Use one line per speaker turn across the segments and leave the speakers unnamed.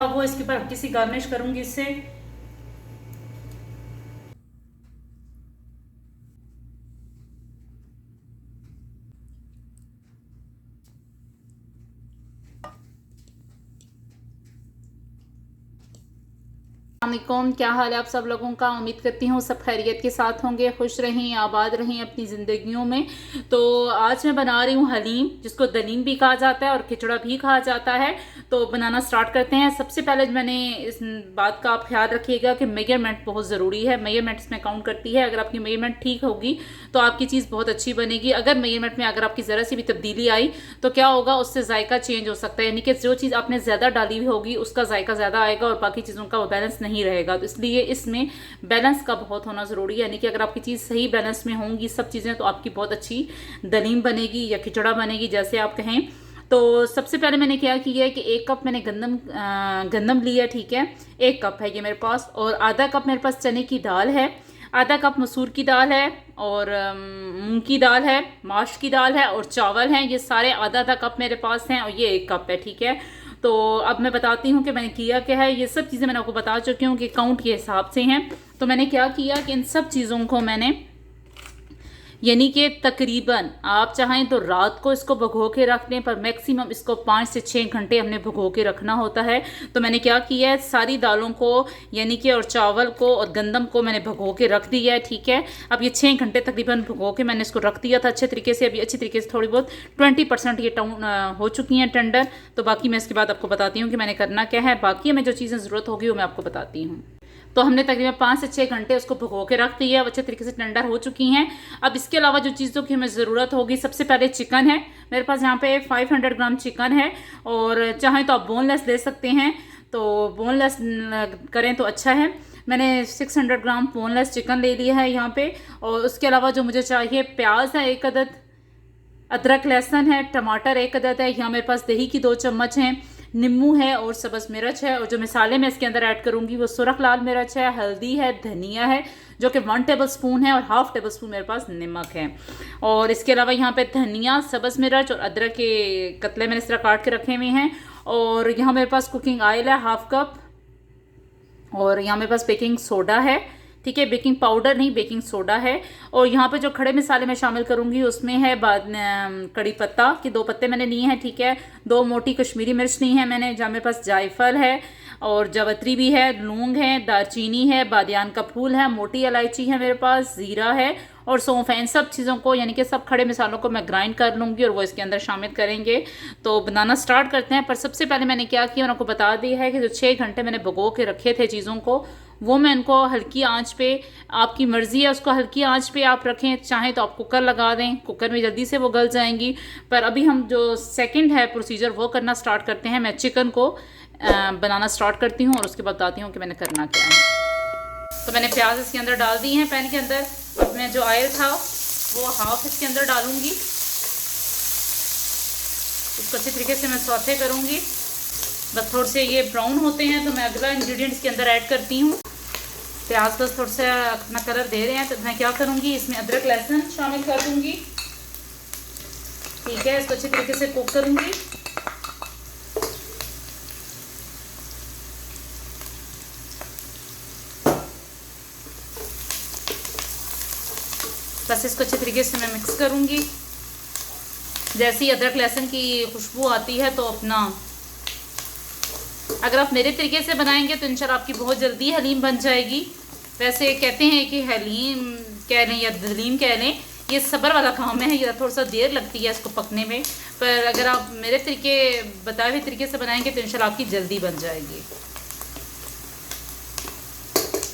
वो इसके ऊपर हल्की सी गार्निश करूंगी इससे। अस्सलामुअलैकुम, क्या हाल है आप सब लोगों का। उम्मीद करती हूँ सब खैरियत के साथ होंगे, खुश रहें, आबाद रहें अपनी ज़िंदगियों में। तो आज मैं बना रही हूँ हलीम, जिसको दलीम भी कहा जाता है और खिचड़ा भी कहा जाता है। तो बनाना स्टार्ट करते हैं। सबसे पहले मैंने इस बात का आप ख्याल रखिएगा कि मेजरमेंट बहुत ज़रूरी है। मेजरमेंट इसमें काउंट करती है। अगर आपकी मेजरमेंट ठीक होगी तो आपकी चीज़ बहुत अच्छी बनेगी। अगर मेजरमेंट में अगर आपकी ज़रा सी भी तब्दीली आई तो क्या होगा, उससे जायका चेंज हो सकता है। यानी कि जो चीज़ आपने ज़्यादा डाली हुई होगी उसका जायका ज़्यादा आएगा और बाकी चीज़ों का वो बैलेंस नहीं रहेगा। तो इसलिए इसमें बैलेंस का बहुत होना ज़रूरी है। यानी कि अगर आपकी चीज़ सही बैलेंस में होंगी सब चीज़ें, तो आपकी बहुत अच्छी दलीम बनेगी या खिचड़ा बनेगी, जैसे आप कहें। तो सबसे पहले मैंने क्या किया है कि 1 कप मैंने गंदम लिया, ठीक है। 1 कप है ये मेरे पास, और आधा कप मेरे पास चने की दाल है, आधा कप मसूर की दाल है, और मूंग की दाल है, माश की दाल है, और चावल हैं। ये सारे आधा आधा कप मेरे पास हैं, और ये 1 कप है, ठीक है। तो अब मैं बताती हूँ कि मैंने किया क्या है। ये सब चीज़ें मैंने आपको बता चुकी हूँ कि काउंट के हिसाब से हैं। तो मैंने क्या किया कि इन सब चीज़ों को मैंने, यानी कि तकरीबन आप चाहें तो रात को इसको भिगो के रख दें, पर मैक्सिमम इसको 5 से 6 घंटे हमने भिगो के रखना होता है। तो मैंने क्या किया है, सारी दालों को यानी कि और चावल को और गंदम को मैंने भिगो के रख दिया है, ठीक है। अब ये 6 घंटे तकरीबन भिगो के मैंने इसको रख दिया था अच्छे तरीके से। अभी अच्छी तरीके से थोड़ी बहुत 20% ये हो चुकी हैं टेंडर। तो बाकी मैं इसके बाद आपको बताती हूँ कि मैंने करना क्या है। बाकी हमें जो चीज़ें ज़रूरत होगी वो मैं आपको बताती हूँ। तो हमने तकरीबन 5 से 6 घंटे उसको भिगो के रख दिया है, अच्छे तरीके से टेंडर हो चुकी हैं। अब इसके अलावा जो चीज़ों की हमें ज़रूरत होगी, सबसे पहले चिकन है मेरे पास। यहाँ पे 500 ग्राम चिकन है, और चाहें तो आप बोनलेस ले सकते हैं, तो बोनलेस करें तो अच्छा है। मैंने 600 ग्राम बोनलेस चिकन ले लिया है यहाँ पे। और उसके अलावा जो मुझे चाहिए, प्याज है 1 अदद, अदरक लहसुन है, टमाटर 1 अदद है, यहाँ मेरे पास दही की 2 चम्मच हैं, नींबू है, और सब्ज़ मिर्च है। और जो मसाले मैं इसके अंदर ऐड करूँगी वो सुरख लाल मिर्च है, हल्दी है, धनिया है जो कि 1 टेबल स्पून है, और हाफ टेबल स्पून मेरे पास नमक है। और इसके अलावा यहाँ पे धनिया, सब्ज़ मिर्च और अदरक के कतले मैंने इस तरह काट के रखे हुए हैं। और यहाँ मेरे पास कुकिंग ऑयल है 1/2 कप, और यहाँ मेरे पास बेकिंग सोडा है, ठीक है। बेकिंग पाउडर नहीं, बेकिंग सोडा है। और यहाँ पे जो खड़े मसाले मैं शामिल करूँगी उसमें है कड़ी पत्ता के 2 पत्ते मैंने लिए हैं, ठीक है। 2 मोटी कश्मीरी मिर्च ली हैं मैंने, जहाँ मेरे पास जायफल है और जावित्री भी है, लौंग है, दालचीनी है, बादियान का फूल है, मोटी इलायची है मेरे पास, ज़ीरा है और सौंफ है। इन सब चीज़ों को यानी कि सब खड़े मसालों को मैं ग्राइंड कर लूँगी और वो इसके अंदर शामिल करेंगे। तो बनाना स्टार्ट करते हैं। पर सबसे पहले मैंने क्या किया, मैंने आपको बता दिया है कि जो 6 घंटे मैंने भिगो के रखे थे चीज़ों को, वो मैं इनको हल्की आंच पे, आपकी मर्ज़ी है उसको हल्की आंच पे आप रखें, चाहें तो आप कुकर लगा दें, कुकर में जल्दी से वो गल जाएंगी। पर अभी हम जो सेकंड है प्रोसीजर वो करना स्टार्ट करते हैं। मैं चिकन को बनाना स्टार्ट करती हूँ और उसके बाद बताती हूँ कि मैंने करना क्या है। तो मैंने प्याज इसके अंदर डाल दी हैं पैन के अंदर। अब मैं जो ऑयल था वो हाफ इसके अंदर डालूंगी, इसको अच्छी तरीके से मैं सौते करूँगी। बस थोड़े से ये ब्राउन होते हैं तो मैं अगला इंग्रेडिएंट इसके अंदर ऐड करती हूँ। प्याज बस थोड़ा सा अपना कलर दे रहे हैं तो मैं क्या करूँगी, इसमें अदरक लहसुन शामिल कर दूँगी, ठीक है। इसको अच्छी तरीके से कुक करूँगी। बस इसको अच्छे तरीके से मैं मिक्स करूँगी। जैसे ही अदरक लहसुन की खुशबू आती है तो अपना, अगर आप मेरे तरीके से बनाएंगे तो इंशाल्लाह आपकी बहुत जल्दी हलीम बन जाएगी। वैसे कहते हैं कि हलीम कह लें या दलीम कह लें, ये सब्र वाला काम है, ये थोड़ा सा देर लगती है इसको पकने में। पर अगर आप मेरे तरीके बताए हुए तरीके से बनाएंगे तो इंशाल्लाह आपकी जल्दी बन जाएगी।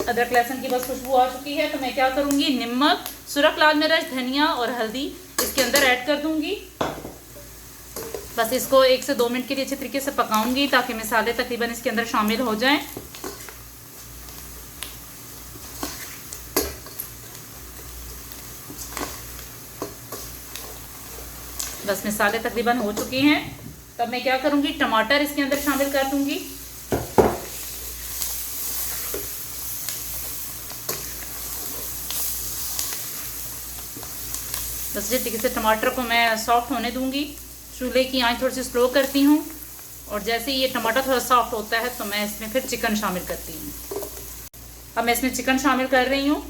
अदरक लहसुन की बस खुशबू आ चुकी है तो मैं क्या करूँगी, नमक, सुरख लाल मिर्च, धनिया और हल्दी इसके अंदर ऐड कर दूँगी। बस इसको 1 से 2 मिनट के लिए अच्छे तरीके से पकाऊंगी ताकि मसाले तकरीबन इसके अंदर शामिल हो जाएं। बस मसाले तकरीबन हो चुके हैं। तब मैं क्या करूंगी, टमाटर इसके अंदर शामिल कर दूंगी। बस इस तरीके से टमाटर को मैं सॉफ्ट होने दूंगी। चूल्हे की आंच थोड़ी सी स्लो करती हूँ। और जैसे ही ये टमाटर थोड़ा सॉफ्ट होता है तो मैं इसमें फिर चिकन शामिल करती हूँ। अब मैं इसमें चिकन शामिल कर रही हूँ।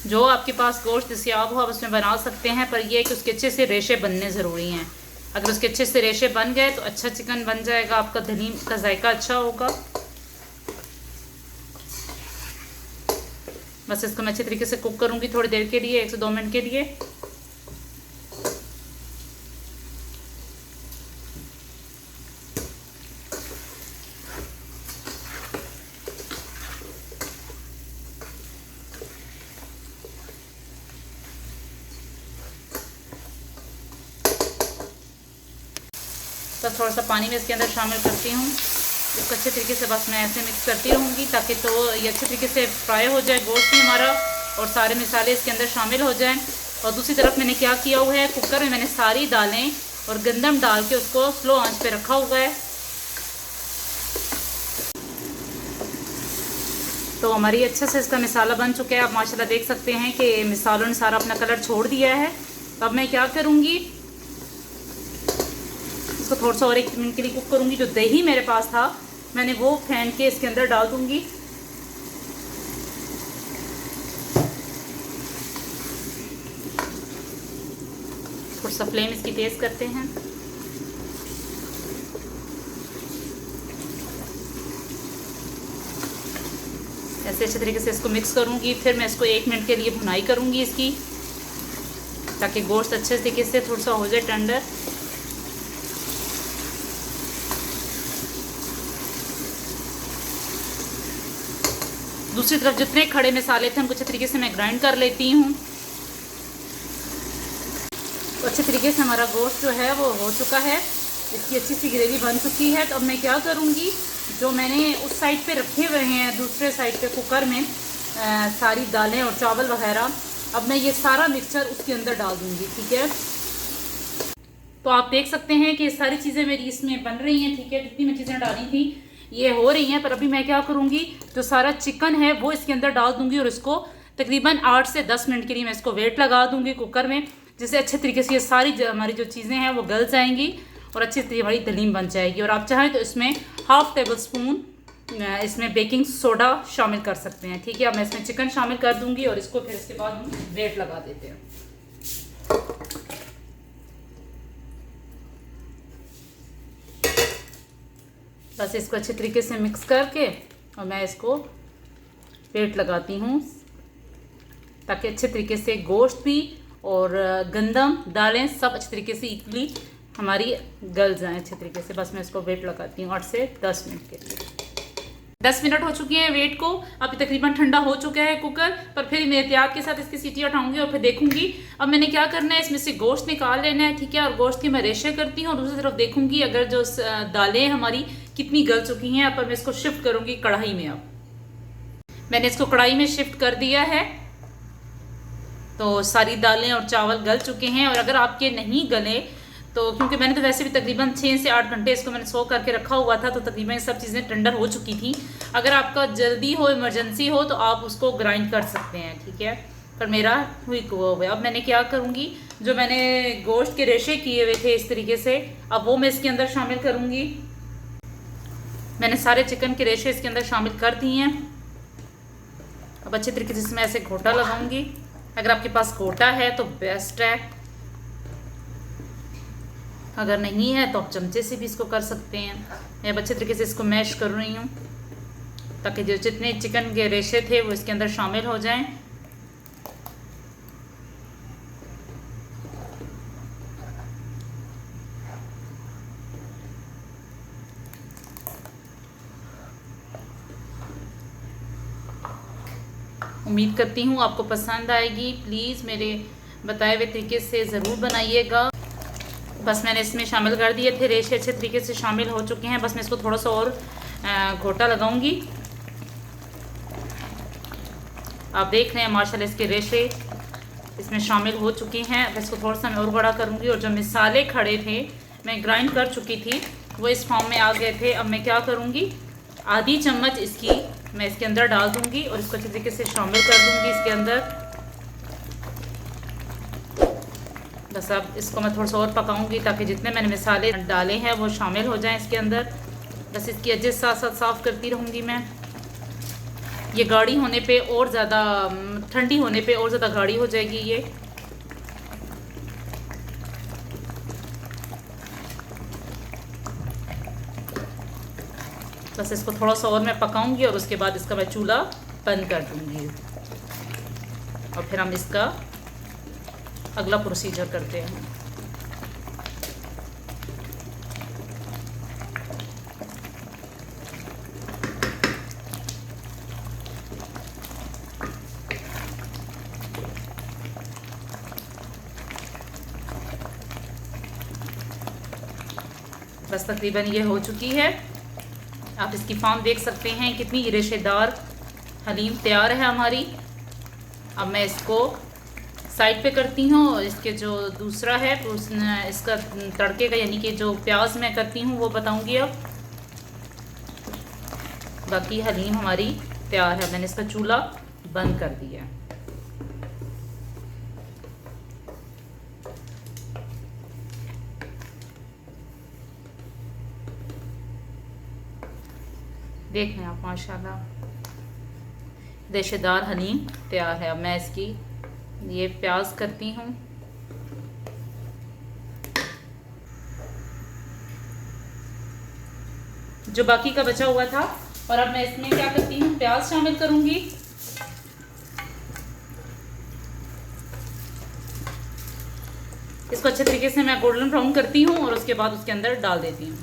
जो आपके पास गोश्त दस्तियाब हो आप उसमें बना सकते हैं, पर यह कि उसके अच्छे से रेशे बनने ज़रूरी हैं। अगर उसके अच्छे से रेशे बन गए तो अच्छा चिकन बन जाएगा, आपका दलीम का जायका अच्छा होगा। बस इसको मैं अच्छे तरीके से कुक करूँगी थोड़ी देर के लिए, 1 से 2 मिनट के लिए। तो थोड़ा सा पानी में इसके अंदर शामिल करती हूँ। इसको अच्छे तरीके से बस मैं ऐसे मिक्स करती रहूँगी ताकि तो ये अच्छे तरीके से फ्राई हो जाए गोश्त भी हमारा और सारे मसाले इसके अंदर शामिल हो जाएं। और दूसरी तरफ मैंने क्या किया हुआ है, कुकर में मैंने सारी दालें और गंदम डाल के उसको स्लो आंच पे रखा हुआ है। तो हमारी अच्छे से इसका मसाला बन चुका है। आप माशाल्लाह देख सकते हैं कि मसालों ने सारा अपना कलर छोड़ दिया है। अब मैं क्या करूँगी, इसको थोड़ा सा और 1 मिनट के लिए कुक करूँगी। जो दही मेरे पास था मैंने वो फेंट के इसके अंदर डाल दूँगी। थोड़ा सा फ्लेम इसकी तेज़ करते हैं। ऐसे अच्छे तरीके से इसको मिक्स करूँगी। फिर मैं इसको 1 मिनट के लिए भुनाई करूँगी इसकी, ताकि गोश्त अच्छे तरीके से थोड़ा सा हो जाए टेंडर। दूसरी तरफ जितने खड़े मसाले थे उनको अच्छे तरीके से मैं ग्राइंड कर लेती हूँ। तो अच्छे तरीके से हमारा गोश्त जो है वो हो चुका है, इसकी अच्छी सी ग्रेवी बन चुकी है। तो अब मैं क्या करूँगी, जो मैंने उस साइड पे रखे हुए हैं दूसरे साइड पे कुकर में सारी दालें और चावल वगैरह, अब मैं ये सारा मिक्सचर उसके अंदर डाल दूँगी। ठीक है, तो आप देख सकते हैं कि सारी चीज़ें मेरी इसमें बन रही हैं। ठीक है, जितनी मैं चीज़ें डाली थी ये हो रही हैं। पर अभी मैं क्या करूँगी, जो सारा चिकन है वो इसके अंदर डाल दूँगी और इसको तकरीबन 8 से 10 मिनट के लिए मैं इसको वेट लगा दूँगी कुकर में, जिससे अच्छे तरीके से ये सारी हमारी जो चीज़ें हैं वो गल जाएंगी और अच्छी तरीके हमारी दलीम बन जाएगी। और आप चाहें तो इसमें ½ टेबल स्पून इसमें बेकिंग सोडा शामिल कर सकते हैं। ठीक है, अब मैं इसमें चिकन शामिल कर दूँगी और इसको फिर इसके बाद हम वेट लगा देते हैं। बस इसको अच्छे तरीके से मिक्स करके और मैं इसको वेट लगाती हूँ, ताकि अच्छे तरीके से गोश्त भी और गंदम दालें सब अच्छे तरीके से इक्वली हमारी गल जाएं अच्छे तरीके से। बस मैं इसको वेट लगाती हूँ 8 से 10 मिनट के लिए। 10 मिनट हो चुके हैं वेट को। अब तकरीबन ठंडा हो चुका है कुकर, पर फिर मैं एहतियात के साथ इसकी सीटी उठाऊंगी और फिर देखूंगी। अब मैंने क्या करना है, इसमें से गोश्त निकाल लेना है। ठीक है, और गोश्त की मैं रेशे करती हूँ और दूसरी तरफ देखूंगी अगर जो दालें हमारी कितनी गल चुकी हैं। पर मैं इसको शिफ्ट करूंगी कढ़ाई में। अब मैंने इसको कढ़ाई में शिफ्ट कर दिया है, तो सारी दालें और चावल गल चुके हैं। और अगर आपके नहीं गले तो, क्योंकि मैंने तो वैसे भी तकरीबन 6 से 8 घंटे इसको मैंने सो करके रखा हुआ था, तो तकरीबन ये सब चीज़ें टेंडर हो चुकी थी। अगर आपका जल्दी हो, इमरजेंसी हो, तो आप उसको ग्राइंड कर सकते हैं। ठीक है, पर मेरा क्विक हुआ हुआ है। अब मैंने क्या करूँगी, जो मैंने गोश्त के रेशे किए हुए थे इस तरीके से, अब वो मैं इसके अंदर शामिल करूँगी। मैंने सारे चिकन के रेशे इसके अंदर शामिल कर दिए हैं। अब अच्छे तरीके से इसमें ऐसे घोटा लगाऊंगी। अगर आपके पास घोटा है तो बेस्ट है, अगर नहीं है तो आप चमचे से भी इसको कर सकते हैं। मैं अच्छे तरीके से इसको मैश कर रही हूँ, ताकि जो जितने चिकन के रेशे थे वो इसके अंदर शामिल हो जाएं। उम्मीद करती हूँ आपको पसंद आएगी। प्लीज़ मेरे बताए हुए तरीके से ज़रूर बनाइएगा। बस मैंने इसमें शामिल कर दिए थे, रेशे अच्छे तरीके से शामिल हो चुके हैं। बस मैं इसको थोड़ा सा और घोटा लगाऊंगी। आप देख रहे हैं माशाल्लाह इसके रेशे इसमें शामिल हो चुके हैं। बस इसको थोड़ा सा मैं और बड़ा करूंगी। और जो मसाले खड़े थे मैं ग्राइंड कर चुकी थी वो इस फॉर्म में आ गए थे। अब मैं क्या करूँगी, आधी चम्मच इसकी मैं इसके अंदर डाल दूँगी और इसको अच्छे तरीके से शामिल कर दूँगी इसके अंदर। बस अब इसको मैं थोड़ा सा और पकाऊंगी ताकि जितने मैंने मसाले डाले हैं वो शामिल हो जाएं इसके अंदर। बस इसकी एजेस साथ साथ साफ़ करती रहूँगी मैं। ये गाढ़ी होने पे और ज़्यादा, ठंडी होने पे और ज़्यादा गाढ़ी हो जाएगी ये। बस इसको थोड़ा सा और मैं पकाऊंगी और उसके बाद इसका मैं चूल्हा बंद कर दूँगी और फिर हम इसका अगला प्रोसीजर करते हैं। बस तकरीबन ये हो चुकी है। आप इसकी फॉर्म देख सकते हैं, कितनी रेशेदार हलीम तैयार है हमारी। अब मैं इसको साइड पे करती हूँ। इसके जो दूसरा है इसका तड़के का, यानी कि जो प्याज मैं करती हूँ वो बताऊँगी अब। बाकी हलीम हमारी तैयार है। मैंने इसका चूल्हा बंद कर दिया। देख लें आप, माशाल्लाह रेशेदार हलीम तैयार है। अब मैं इसकी ये प्याज करती हूँ। जो बाकी का बचा हुआ था, और अब मैं इसमें क्या करती हूँ, प्याज शामिल करूँगी। इसको अच्छे तरीके से मैं गोल्डन ब्राउन करती हूँ और उसके बाद उसके अंदर डाल देती हूँ।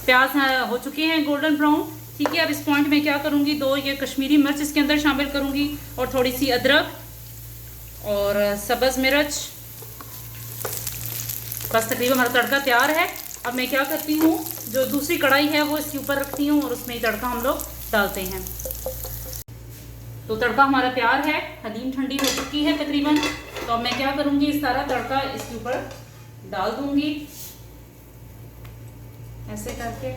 प्याज हो चुके हैं गोल्डन ब्राउन, ठीक है। अब इस पॉइंट में क्या करूँगी, 2 ये कश्मीरी मिर्च इसके अंदर शामिल करूँगी और थोड़ी सी अदरक और सब्ज़ मिर्च। बस तकरीबन हमारा तड़का तैयार है। अब मैं क्या करती हूँ, जो दूसरी कढ़ाई है वो इसके ऊपर रखती हूँ और उसमें तड़का हम लोग डालते हैं। तो तड़का हमारा तैयार है, हलीम ठंडी हो चुकी है तकरीबन। तो अब मैं क्या करूँगी, इस सारा तड़का इसके ऊपर डाल दूँगी ऐसे करके।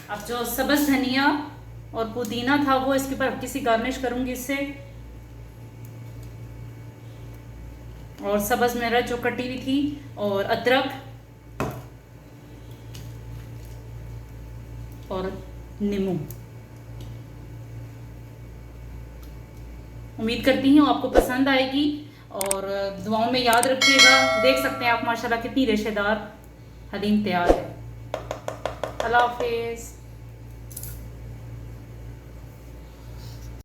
अब जो सब्ज़ धनिया और पुदीना था वो इसके ऊपर हल्की सी गार्निश करूंगी इससे, और सब्ज़ मिर्च जो कटी हुई थी और अदरक और नींबू। उम्मीद करती हूँ आपको पसंद आएगी और दुआओं में याद रखिएगा। देख सकते हैं आप माशाल्लाह कितनी रेशेदार हलीम तैयार है। अल्लाह हाफिज़।